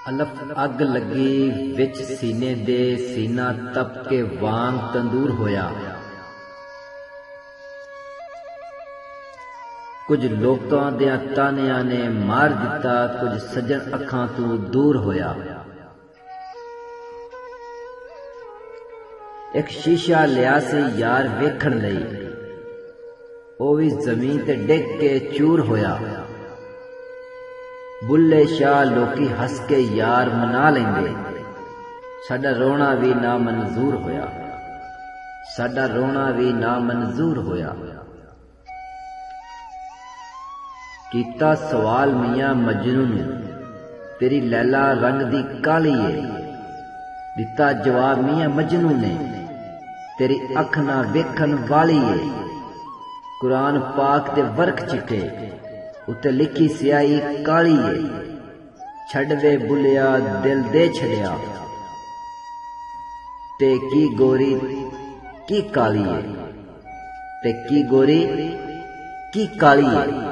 ਅਲਫ ਅੱਗ ਲੱਗੀ ਵਿੱਚ ਸੀਨੇ ਦੇ, ਸੀਨਾ ਤਪ ਕੇ ਵਾਂਗ ਤੰਦੂਰ ਹੋਇਆ। ਕੁਝ ਲੋਕਾਂ ਦਿਆਂ ਤਾਨਿਆਂ ਨੇ ਮਾਰ ਦਿੱਤਾ, ਕੁਝ ਸੱਜਣ ਅੱਖਾਂ ਤੋਂ ਦੂਰ ਹੋਇਆ। ਇੱਕ ਸ਼ੀਸ਼ਾ ਲਿਆ ਸੀ ਯਾਰ ਵੇਖਣ ਲਈ, ਉਹ ਵੀ ਜ਼ਮੀਨ ਤੇ ਡਿੱਗ ਕੇ ਚੂਰ ਹੋਇਆ। ਬੁੱਲੇ ਸ਼ਾਹ ਲੋਕੀ ਹੱਸ ਕੇ ਯਾਰ ਮਨਾ ਲੈਂਦੇ, ਸਾਡਾ ਰੋਣਾ ਵੀ ਨਾ ਮਨਜ਼ੂਰ ਹੋਇਆ, ਸਾਡਾ ਰੋਣਾ ਵੀ ਨਾ ਮਨਜ਼ੂਰ ਹੋਇਆ। ਕੀਤਾ ਸਵਾਲ ਮੀਆਂ ਮਜਨੂ ਨੂੰ, ਤੇਰੀ ਲੈਲਾ ਰੰਗ ਦੀ ਕਾਲੀ ਏ। ਦਿੱਤਾ ਜਵਾਬ ਮੀਆਂ ਮਜਨੂ ਨੇ, ਤੇਰੀ ਅੱਖ ਨਾ ਵੇਖਣ ਵਾਲੀ ਏ। ਕੁਰਾਨ ਪਾਕ ਦੇ ਵਰਖ ਚਿੱਟੇ, ਉੱਤੇ ਲਿਖੀ ਸਿਆਹੀ ਕਾਲੀ ਏ। ਛੱਡ ਵੇ ਬੁੱਲਿਆ ਦਿਲ ਦੇ ਛੱਡਿਆ, ਤੇ ਕੀ ਗੋਰੀ ਕੀ ਕਾਲੀ ਏ, ਤੇ ਕੀ ਗੋਰੀ ਕੀ ਕਾਲੀ ਏ।